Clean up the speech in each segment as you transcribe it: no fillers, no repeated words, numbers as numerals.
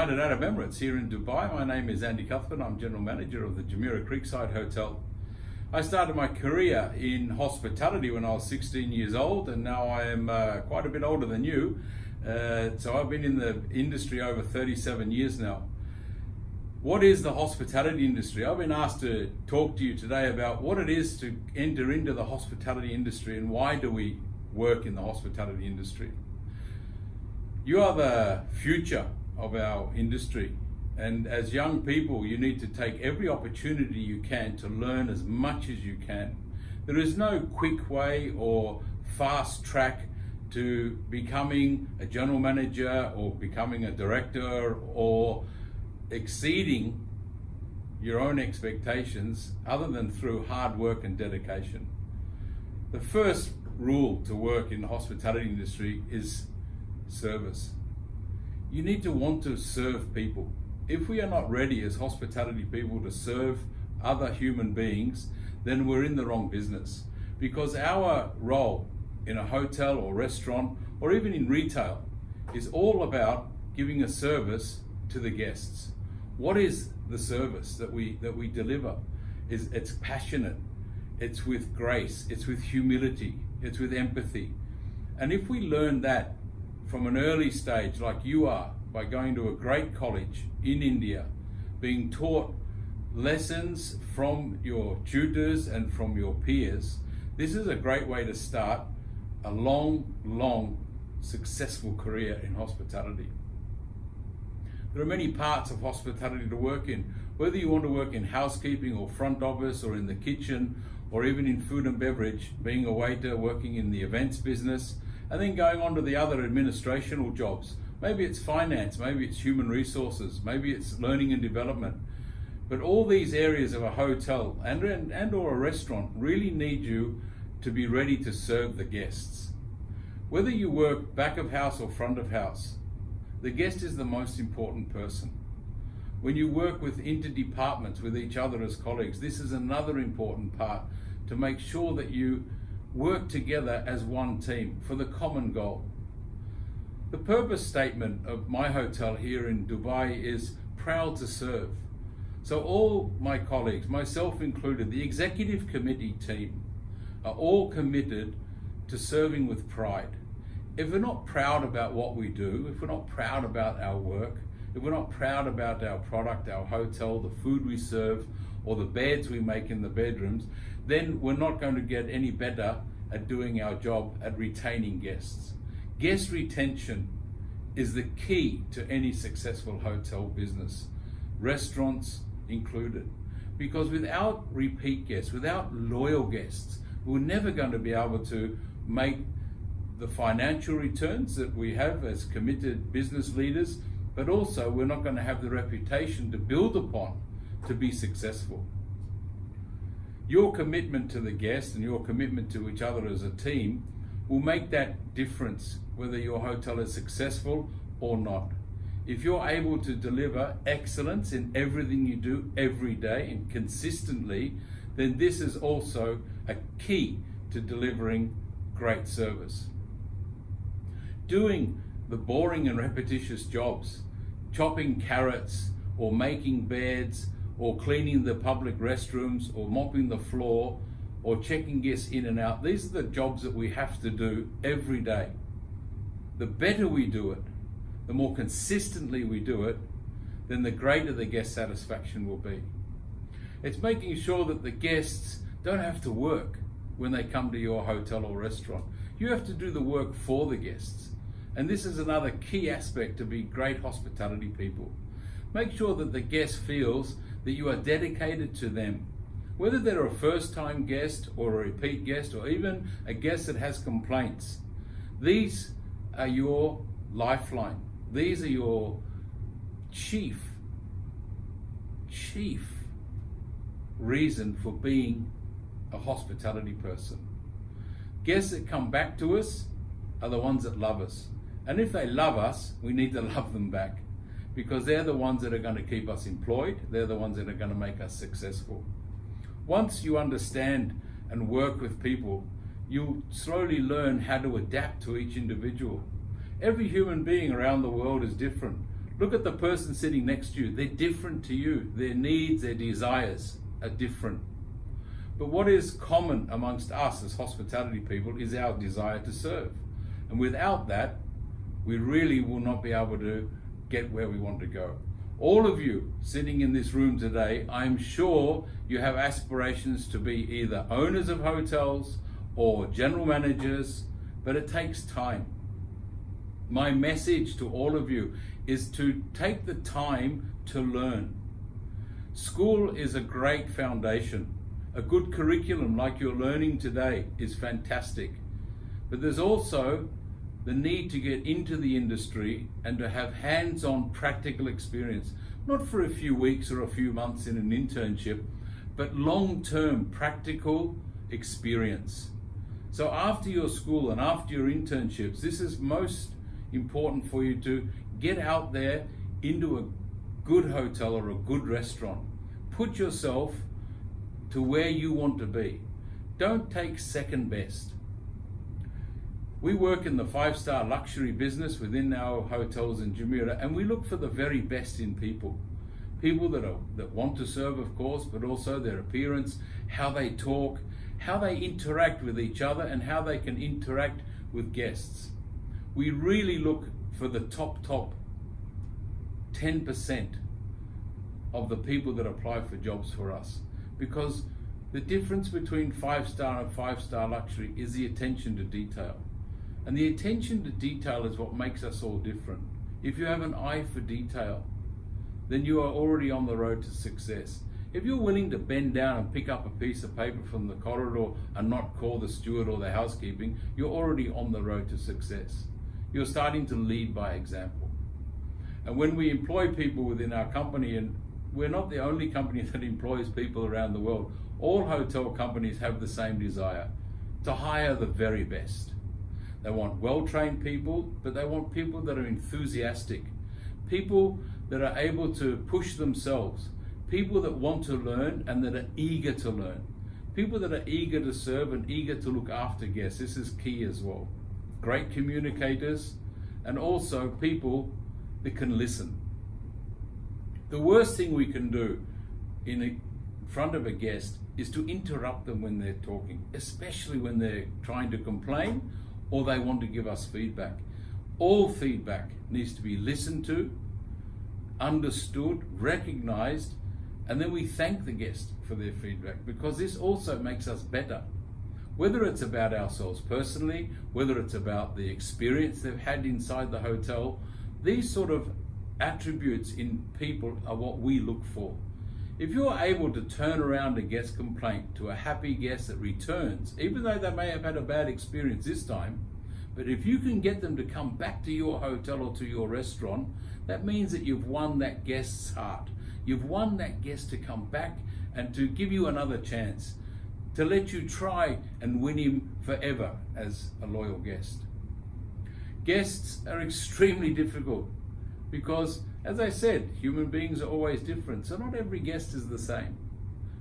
United Arab Emirates here in Dubai. My name is Andy Cuthbert. I'm General Manager of the Jumeirah Creekside Hotel. I started my career in hospitality when I was 16 years old, and now I am quite a bit older than you. So I've been in the industry over 37 years now. What is the hospitality industry? I've been asked to talk to you today about what it is to enter into the hospitality industry and why do we work in the hospitality industry. You are the future of our industry, and as young people you need to take every opportunity you can to learn as much as you can. There is no quick way or fast track to becoming a general manager or becoming a director or exceeding your own expectations other than through hard work and dedication. The first rule to work in the hospitality industry is service. You need to want to serve people. If we are not ready as hospitality people to serve other human beings, then we're in the wrong business, because our role in a hotel or restaurant or even in retail is all about giving a service to the guests. What is the service that we deliver? It's passionate, it's with grace, it's with humility, it's with empathy. And if we learn that from an early stage, like you are, by going to a great college in India, being taught lessons from your tutors and from your peers, this is a great way to start a long, successful career in hospitality. There are many parts of hospitality to work in, whether you want to work in housekeeping or front office or in the kitchen or even in food and beverage, being a waiter, working in the events business, and then going on to the other administrational jobs. Maybe it's finance, maybe it's human resources, maybe it's learning and development. But all these areas of a hotel and or a restaurant really need you to be ready to serve the guests. Whether you work back of house or front of house, the guest is the most important person. When you work with interdepartments, with each other as colleagues, this is another important part to make sure that you work together as one team for the common goal. The purpose statement of my hotel here in Dubai is proud to serve. So all my colleagues, myself included, the executive committee team, are all committed to serving with pride. If we're not proud about what we do, if we're not proud about our work, if we're not proud about our product, our hotel, the food we serve, or the beds we make in the bedrooms, then we're not going to get any better at doing our job at retaining guests. Guest retention is the key to any successful hotel business, restaurants included. Because without repeat guests, without loyal guests, we're never going to be able to make the financial returns that we have as committed business leaders, but also we're not going to have the reputation to build upon to be successful. Your commitment to the guest and your commitment to each other as a team will make that difference whether your hotel is successful or not. If you're able to deliver excellence in everything you do every day and consistently, then this is also a key to delivering great service. Doing the boring and repetitious jobs, chopping carrots or making beds or cleaning the public restrooms or mopping the floor or checking guests in and out, these are the jobs that we have to do every day. The better we do it, the more consistently we do it, then the greater the guest satisfaction will be. It's making sure that the guests don't have to work when they come to your hotel or restaurant. You have to do the work for the guests. And this is another key aspect to be great hospitality people. Make sure that the guest feels that you are dedicated to them. Whether they're a first-time guest or a repeat guest or even a guest that has complaints, these are your lifeline. These are your chief reason for being a hospitality person. Guests that come back to us are the ones that love us. And if they love us, we need to love them back, because they're the ones that are going to keep us employed. They're the ones that are going to make us successful. Once you understand and work with people, you slowly learn how to adapt to each individual. Every human being around the world is different. Look at the person sitting next to you. They're different to you. Their needs, their desires are different. But what is common amongst us as hospitality people is our desire to serve. And without that, we really will not be able to get where we want to go. All of you sitting in this room today, I'm sure you have aspirations to be either owners of hotels or general managers, but it takes time. My message to all of you is to take the time to learn. School is a great foundation. A good curriculum like you're learning today is fantastic. But there's also the need to get into the industry and to have hands-on practical experience, not for a few weeks or a few months in an internship, but long-term practical experience. So after your school and after your internships, this is most important for you to get out there into a good hotel or a good restaurant. Put yourself to where you want to be. Don't take second best. We work in the 5-star luxury business within our hotels in Jumeirah, and we look for the very best in people. People that want to serve, of course, but also their appearance, how they talk, how they interact with each other, and how they can interact with guests. We really look for the top 10% of the people that apply for jobs for us, because the difference between 5-star and 5-star luxury is the attention to detail. And the attention to detail is what makes us all different. If you have an eye for detail, then you are already on the road to success. If you're willing to bend down and pick up a piece of paper from the corridor and not call the steward or the housekeeping, you're already on the road to success. You're starting to lead by example. And when we employ people within our company, and we're not the only company that employs people around the world, all hotel companies have the same desire, to hire the very best. They want well-trained people, but they want people that are enthusiastic, people that are able to push themselves, people that want to learn and that are eager to learn, people that are eager to serve and eager to look after guests. This is key as well. Great communicators, and also people that can listen. The worst thing we can do in front of a guest is to interrupt them when they're talking, especially when they're trying to complain or they want to give us feedback. All feedback needs to be listened to, understood, recognized, and then we thank the guest for their feedback, because this also makes us better. Whether it's about ourselves personally, whether it's about the experience they've had inside the hotel, these sort of attributes in people are what we look for. If you're able to turn around a guest complaint to a happy guest that returns, even though they may have had a bad experience this time, but if you can get them to come back to your hotel or to your restaurant, that means that you've won that guest's heart. You've won that guest to come back and to give you another chance, to let you try and win him forever as a loyal guest. Guests are extremely difficult because, as I said, human beings are always different, so not every guest is the same.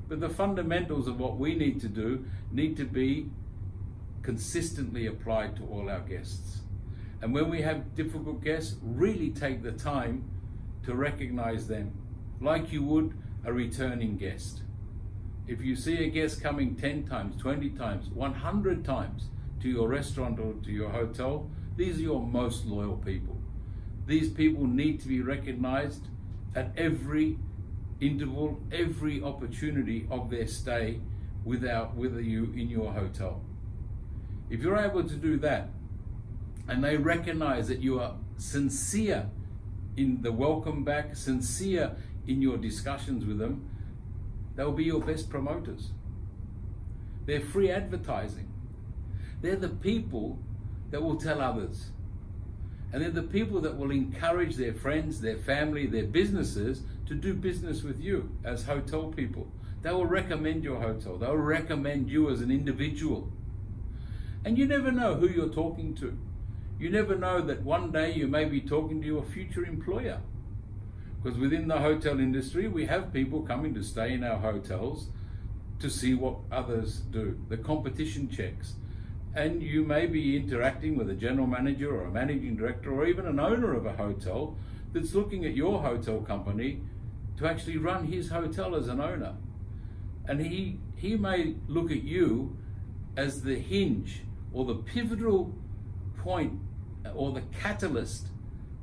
But the fundamentals of what we need to do need to be consistently applied to all our guests. And when we have difficult guests, really take the time to recognize them, like you would a returning guest. If you see a guest coming 10 times, 20 times, 100 times to your restaurant or to your hotel, these are your most loyal people. These people need to be recognized at every interval, every opportunity of their stay with you in your hotel. If you're able to do that, and they recognize that you are sincere in the welcome back, sincere in your discussions with them, they'll be your best promoters. They're free advertising. They're the people that will tell others. And they're the people that will encourage their friends, their family, their businesses to do business with you as hotel people. They will recommend your hotel. They'll recommend you as an individual. And you never know who you're talking to. You never know that one day you may be talking to your future employer. Because within the hotel industry, we have people coming to stay in our hotels to see what others do, the competition checks. And you may be interacting with a general manager or a managing director or even an owner of a hotel that's looking at your hotel company to actually run his hotel as an owner. And he may look at you as the hinge or the pivotal point or the catalyst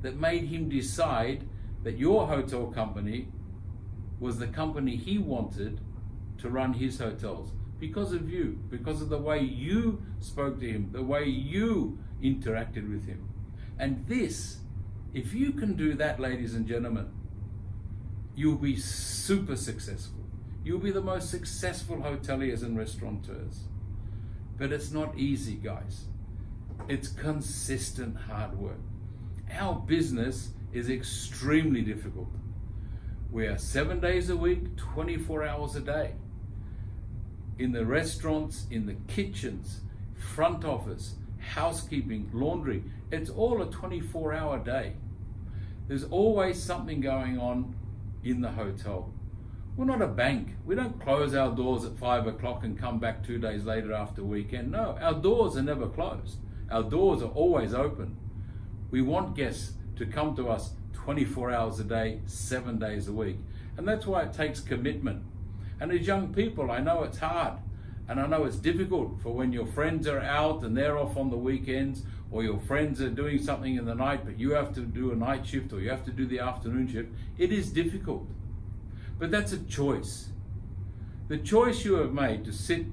that made him decide that your hotel company was the company he wanted to run his hotels, because of you, because of the way you spoke to him, the way you interacted with him. And this, if you can do that, ladies and gentlemen, you'll be super successful. You'll be the most successful hoteliers and restaurateurs. But it's not easy, guys. It's consistent hard work. Our business is extremely difficult. We are 7 days a week, 24 hours a day. In the restaurants, in the kitchens, front office, housekeeping, laundry, it's all a 24-hour day. There's always something going on in the hotel. We're not a bank. We don't close our doors at 5 o'clock and come back 2 days later after weekend. No, our doors are never closed. Our doors are always open. We want guests to come to us 24 hours a day, 7 days a week. And that's why it takes commitment. And as young people, I know it's hard. And I know it's difficult for when your friends are out and they're off on the weekends, or your friends are doing something in the night, but you have to do a night shift or you have to do the afternoon shift. It is difficult. But that's a choice. The choice you have made to sit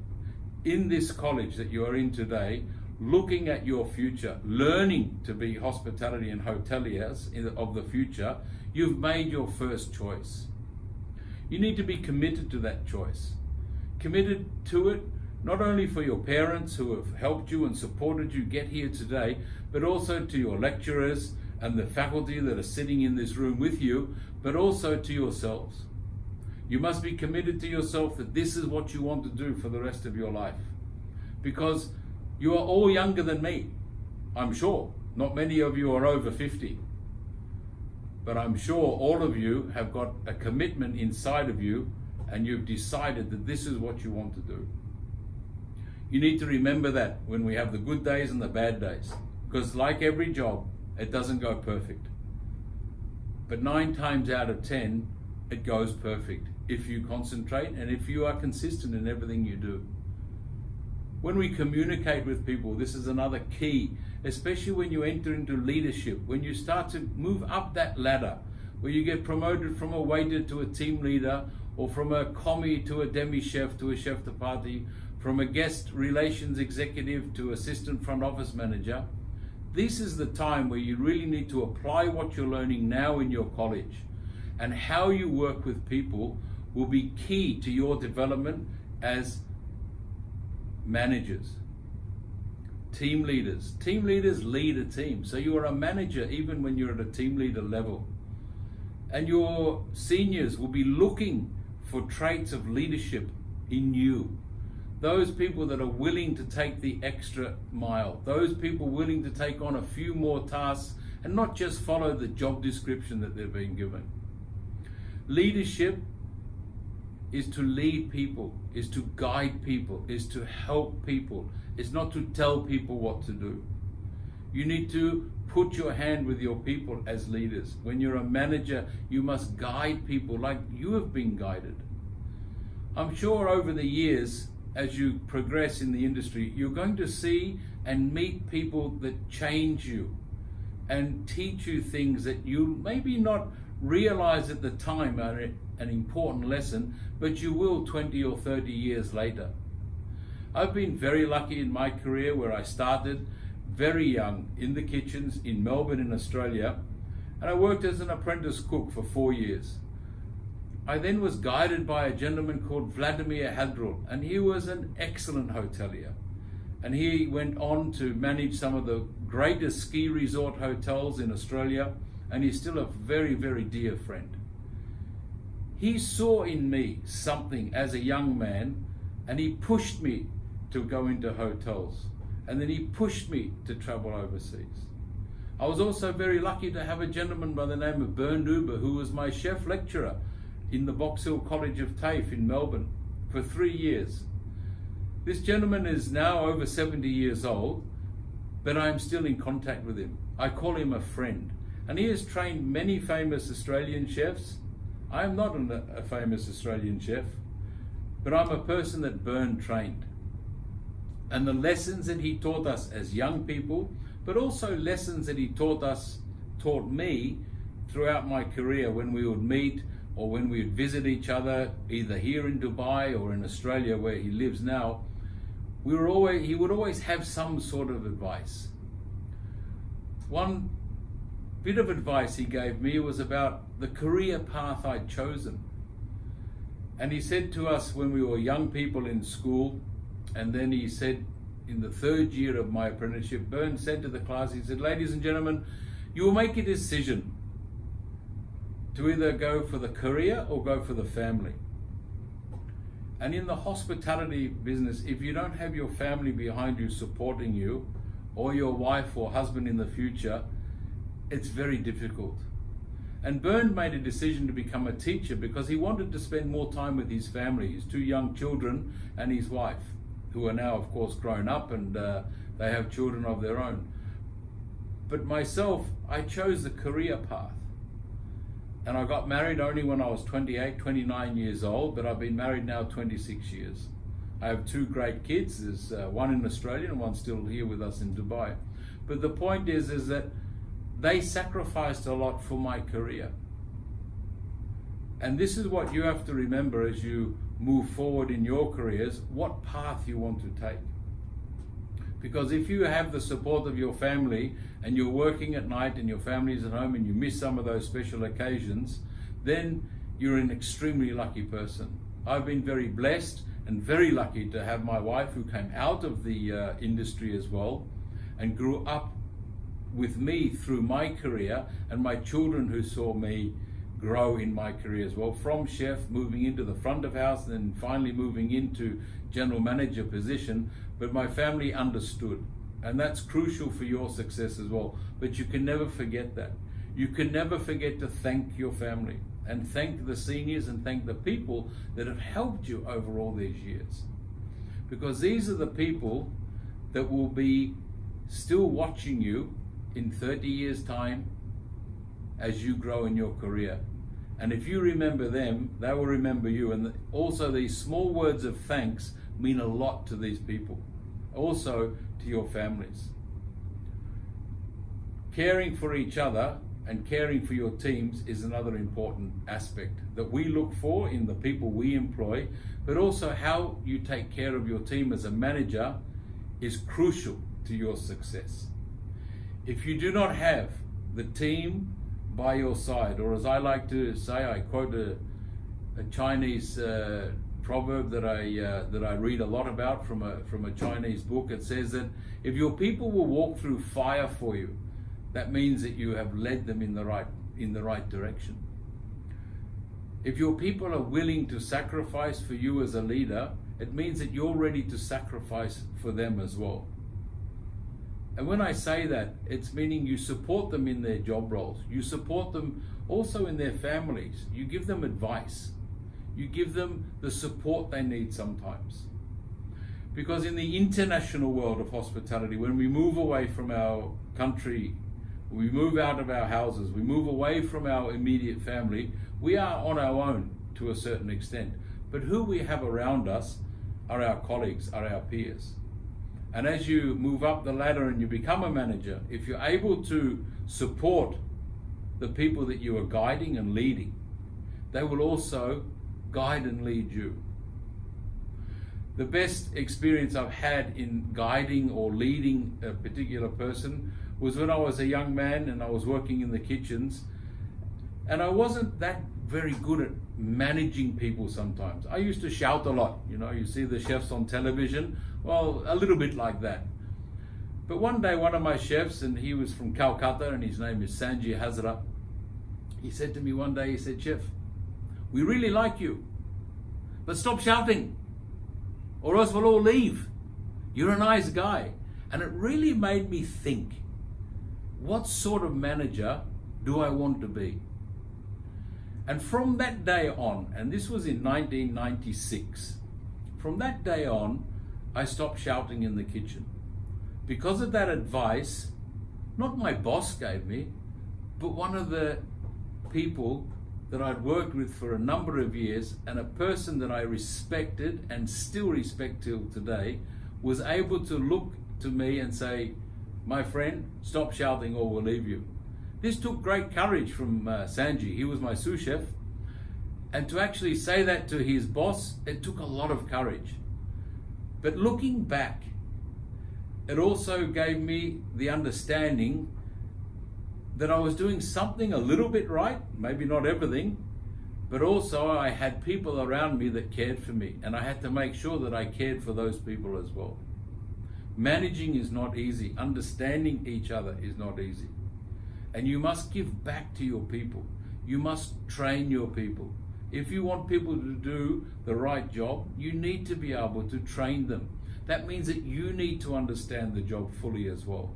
in this college that you are in today, looking at your future, learning to be hospitality and hoteliers of the future, you've made your first choice. You need to be committed to that choice. Committed to it, not only for your parents who have helped you and supported you get here today, but also to your lecturers and the faculty that are sitting in this room with you, but also to yourselves. You must be committed to yourself that this is what you want to do for the rest of your life. Because you are all younger than me, I'm sure. Not many of you are over 50. But I'm sure all of you have got a commitment inside of you and you've decided that this is what you want to do. You need to remember that when we have the good days and the bad days. Because like every job, it doesn't go perfect. But 9 times out of 10, it goes perfect if you concentrate and if you are consistent in everything you do. When we communicate with people, this is another key, especially when you enter into leadership, when you start to move up that ladder, where you get promoted from a waiter to a team leader, or from a commie to a demi-chef to a chef de partie, from a guest relations executive to assistant front office manager. This is the time where you really need to apply what you're learning now in your college. And how you work with people will be key to your development as managers, team leaders. Team leaders lead a team. So you are a manager even when you're at a team leader level. And your seniors will be looking for traits of leadership in you. Those people that are willing to take the extra mile. Those people willing to take on a few more tasks and not just follow the job description that they're being given. Leadership is to lead people, is to guide people, is to help people. It's not to tell people what to do. You need to put your hand with your people as leaders. When you're a manager, you must guide people like you have been guided. I'm sure over the years, as you progress in the industry, you're going to see and meet people that change you and teach you things that you maybe not realize at the time are an important lesson, but you will 20 or 30 years later. I've been very lucky in my career where I started very young in the kitchens in Melbourne in Australia, and I worked as an apprentice cook for 4 years. I then was guided by a gentleman called Vladimir Hadrul, and he was an excellent hotelier. And he went on to manage some of the greatest ski resort hotels in Australia, and he's still a very, very dear friend. He saw in me something as a young man, and he pushed me to go into hotels. And then he pushed me to travel overseas. I was also very lucky to have a gentleman by the name of Bernd Uber, who was my chef lecturer in the Box Hill College of TAFE in Melbourne for 3 years. This gentleman is now over 70 years old, but I'm still in contact with him. I call him a friend. And he has trained many famous Australian chefs. I am not a famous Australian chef, but I'm a person that Bern trained. And the lessons that he taught us as young people, but also lessons that he taught me throughout my career when we would meet or when we would visit each other, either here in Dubai or in Australia where he lives now, he would always have some sort of advice. One bit of advice he gave me was about the career path I'd chosen. And he said to us when we were young people in school, and then he said in the third year of my apprenticeship, Bern said to the class, he said, ladies and gentlemen, you will make a decision to either go for the career or go for the family. And in the hospitality business, if you don't have your family behind you supporting you, or your wife or husband in the future, it's very difficult. And Bern made a decision to become a teacher because he wanted to spend more time with his family, his two young children and his wife, who are now of course grown up and they have children of their own. But myself, I chose the career path. And I got married only when I was 28, 29 years old, but I've been married now 26 years. I have two great kids. There's one in Australia and one still here with us in Dubai. But the point is that they sacrificed a lot for my career. And this is what you have to remember as you move forward in your careers, what path you want to take. Because if you have the support of your family and you're working at night and your family's at home and you miss some of those special occasions, then you're an extremely lucky person. I've been very blessed and very lucky to have my wife who came out of the industry as well and grew up with me through my career, and my children who saw me grow in my career as well, from chef moving into the front of house and then finally moving into general manager position. But my family understood, and that's crucial for your success as well. But you can never forget that. You can never forget to thank your family and thank the seniors and thank the people that have helped you over all these years, because these are the people that will be still watching you in 30 years time as you grow in your career. And if you remember them, they will remember you. And also these small words of thanks mean a lot to these people, also to your families. Caring for each other and caring for your teams is another important aspect that we look for in the people we employ, but also how you take care of your team as a manager is crucial to your success. If you do not have the team by your side, or as I like to say, I quote a Chinese proverb that I read a lot about from a Chinese book. It says that if your people will walk through fire for you, that means that you have led them in the right direction. If your people are willing to sacrifice for you as a leader, it means that you're ready to sacrifice for them as well. And when I say that, it's meaning you support them in their job roles. You support them also in their families. You give them advice. You give them the support they need sometimes. Because in the international world of hospitality, when we move away from our country, we move out of our houses, we move away from our immediate family, we are on our own to a certain extent. But who we have around us are our colleagues, are our peers. And as you move up the ladder and you become a manager, if you're able to support the people that you are guiding and leading, they will also guide and lead you. The best experience I've had in guiding or leading a particular person was when I was a young man and I was working in the kitchens, and I wasn't that very good at managing people sometimes. I used to shout a lot. You know, you see the chefs on television, well, a little bit like that. But one day, one of my chefs, and he was from Calcutta, and his name is Sanjay Hazra, he said to me one day, he said, "Chef, we really like you, but stop shouting, or else we'll all leave. You're a nice guy." And it really made me think, what sort of manager do I want to be? And from that day on, and this was in 1996, from that day on, I stopped shouting in the kitchen. Because of that advice, not my boss gave me, But one of the people that I'd worked with for a number of years, and a person that I respected and still respect till today, was able to look to me and say, "My friend, stop shouting or we'll leave you." This took great courage from Sanji. He was my sous chef. And to actually say that to his boss, it took a lot of courage. But looking back, it also gave me the understanding that I was doing something a little bit right, maybe not everything, but also I had people around me that cared for me, and I had to make sure that I cared for those people as well. Managing is not easy. Understanding each other is not easy. And you must give back to your people. You must train your people. If you want people to do the right job, you need to be able to train them. That means that you need to understand the job fully as well.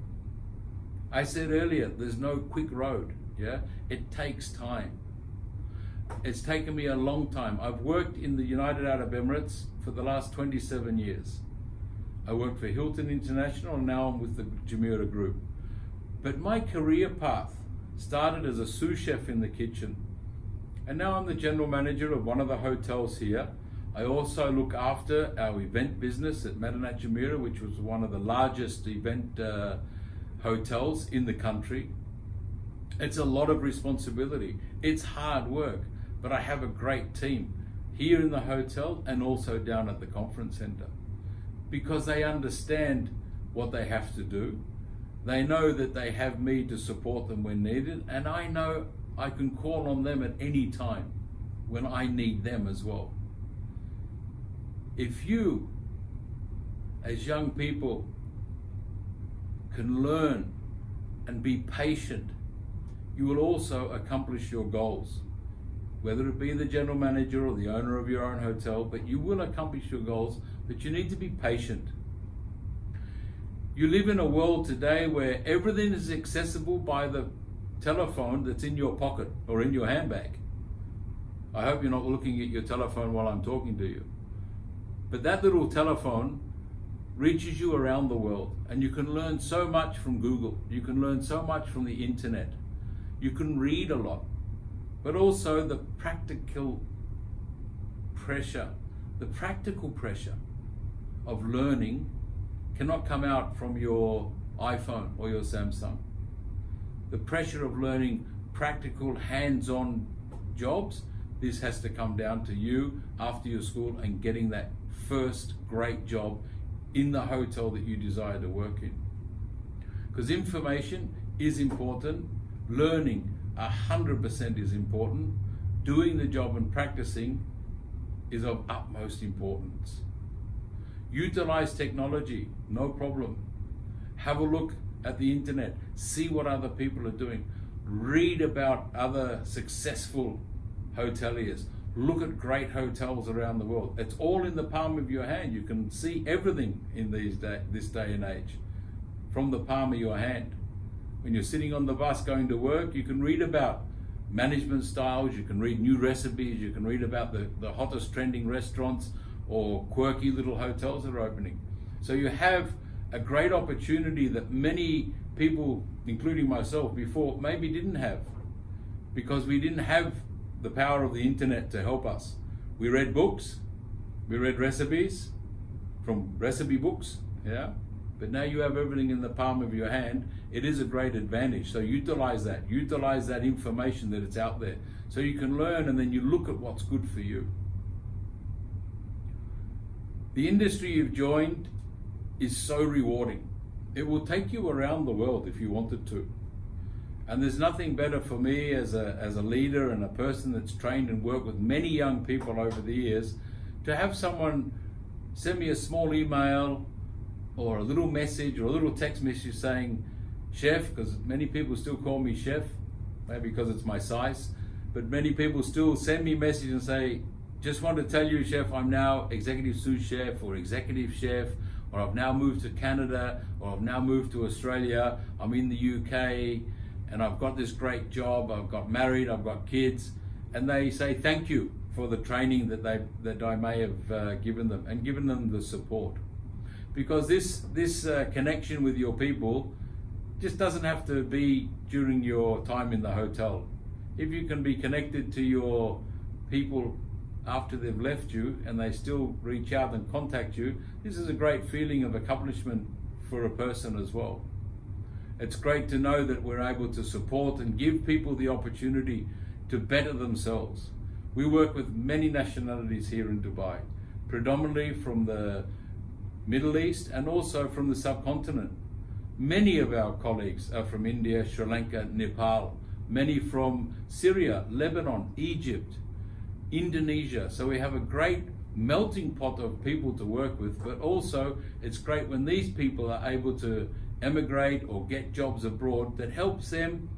I said earlier, there's no quick road, yeah? It takes time. It's taken me a long time. I've worked in the United Arab Emirates for the last 27 years. I worked for Hilton International, and now I'm with the Jumeirah Group. But my career path started as a sous chef in the kitchen. And now I'm the general manager of one of the hotels here. I also look after our event business at Madinat Jumeirah, which was one of the largest event hotels in the country. It's a lot of responsibility. It's hard work, but I have a great team here in the hotel and also down at the conference center, because they understand what they have to do. They know that they have me to support them when needed, and I know I can call on them at any time when I need them as well. If you, as young people, can learn and be patient, you will also accomplish your goals. Whether it be the general manager or the owner of your own hotel, but you will accomplish your goals, but you need to be patient. You live in a world today where everything is accessible by the telephone that's in your pocket or in your handbag. I hope you're not looking at your telephone while I'm talking to you. But that little telephone reaches you around the world, and you can learn so much from Google. You can learn so much from the internet. You can read a lot, but also the practical pressure of learning cannot come out from your iPhone or your Samsung. The pressure of learning practical hands-on jobs, this has to come down to you after your school and getting that first great job in the hotel that you desire to work in. Because information is important, learning 100% is important, doing the job and practicing is of utmost importance. Utilize technology, no problem. Have a look at the internet, see what other people are doing, read about other successful hoteliers, look at great hotels around the world. It's all in the palm of your hand. You can see everything in this day and age from the palm of your hand. When you're sitting on the bus going to work, you can read about management styles, you can read new recipes, you can read about the hottest trending restaurants or quirky little hotels that are opening. So you have a great opportunity that many people, including myself before, maybe didn't have, because we didn't have the power of the internet to help us. We read books, we read recipes from recipe books, yeah? But now you have everything in the palm of your hand. It is a great advantage. So utilize that information that it's out there. So you can learn, and then you look at what's good for you. The industry you've joined is so rewarding. It will take you around the world if you wanted to. And there's nothing better for me as a leader and a person that's trained and worked with many young people over the years, to have someone send me a small email or a little message or a little text message saying, "Chef," because many people still call me chef, maybe because it's my size, but many people still send me a message and say, "Just want to tell you, chef, I'm now executive sous chef or executive chef, or I've now moved to Canada, or I've now moved to Australia, I'm in the UK, and I've got this great job, I've got married, I've got kids," and they say thank you for the training that I may have given them, and given them the support. Because this connection with your people Just doesn't have to be during your time in the hotel. If you can be connected to your people after they've left you and they still reach out and contact you, this is a great feeling of accomplishment for a person as well. It's great to know that we're able to support and give people the opportunity to better themselves. We work with many nationalities here in Dubai, predominantly from the Middle East and also from the subcontinent. Many of our colleagues are from India, Sri Lanka, Nepal, many from Syria, Lebanon, Egypt, Indonesia. So we have a great melting pot of people to work with, but also it's great when these people are able to emigrate or get jobs abroad that helps them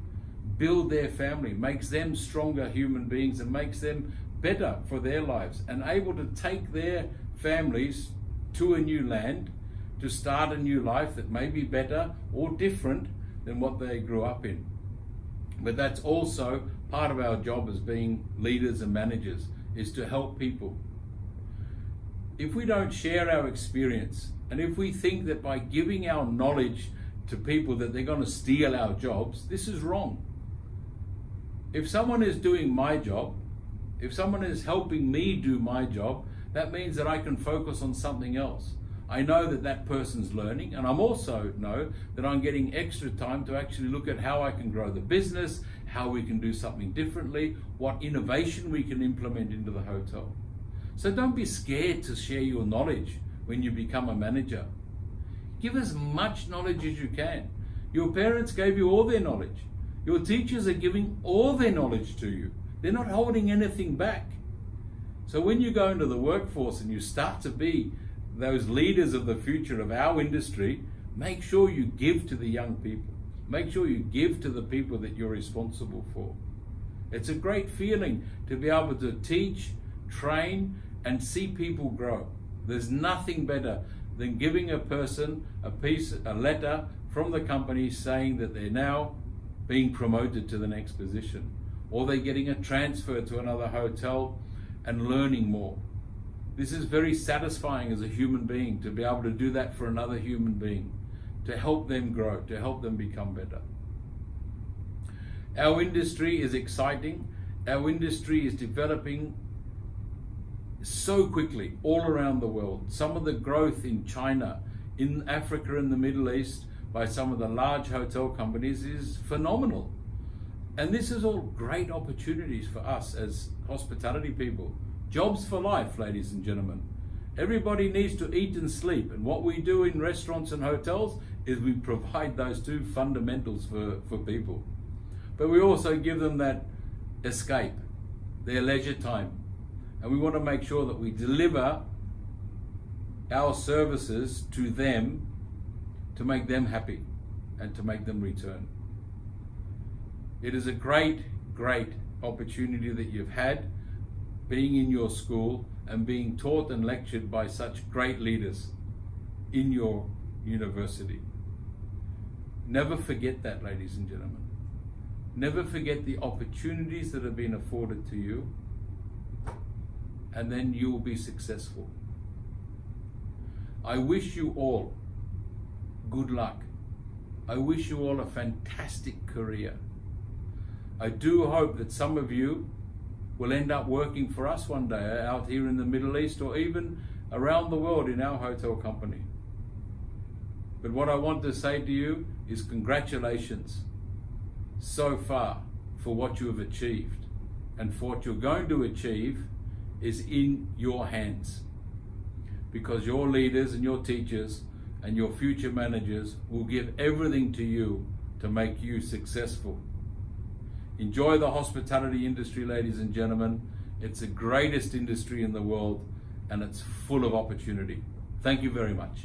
build their family, makes them stronger human beings and makes them better for their lives and able to take their families to a new land to start a new life that may be better or different than what they grew up in. But that's also part of our job as being leaders and managers, is to help people. If we don't share our experience, and if we think that by giving our knowledge to people that they're going to steal our jobs, this is wrong. If someone is doing my job, if someone is helping me do my job, that means that I can focus on something else. I know that that person's learning, and I'm also know that I'm getting extra time to actually look at how I can grow the business, how we can do something differently, what innovation we can implement into the hotel. So don't be scared to share your knowledge when you become a manager. Give as much knowledge as you can. Your parents gave you all their knowledge. Your teachers are giving all their knowledge to you. They're not holding anything back. So when you go into the workforce and you start to be those leaders of the future of our industry, make sure you give to the young people. Make sure you give to the people that you're responsible for. It's a great feeling to be able to teach, train, and see people grow. There's nothing better than giving a person a letter from the company saying that they're now being promoted to the next position, or they're getting a transfer to another hotel and learning more. This is very satisfying as a human being to be able to do that for another human being, to help them grow, to help them become better. Our industry is exciting. Our industry is developing so quickly all around the world. Some of the growth in China, in Africa and the Middle East by some of the large hotel companies is phenomenal. And this is all great opportunities for us as hospitality people. Jobs for life, ladies and gentlemen. Everybody needs to eat and sleep, and what we do in restaurants and hotels is we provide those two fundamentals for people. But we also give them that escape, their leisure time. And we want to make sure that we deliver our services to them to make them happy and to make them return. It is a great, great opportunity that you've had being in your school and being taught and lectured by such great leaders in your university. Never forget that, ladies and gentlemen. Never forget the opportunities that have been afforded to you, and then you will be successful. I wish you all good luck. I wish you all a fantastic career. I do hope that some of you will end up working for us one day out here in the Middle East or even around the world in our hotel company. But what I want to say to you is congratulations so far for what you have achieved, and for what you're going to achieve is in your hands, because your leaders and your teachers and your future managers will give everything to you to make you successful. Enjoy the hospitality industry, ladies and gentlemen. It's the greatest industry in the world, and it's full of opportunity. Thank you very much.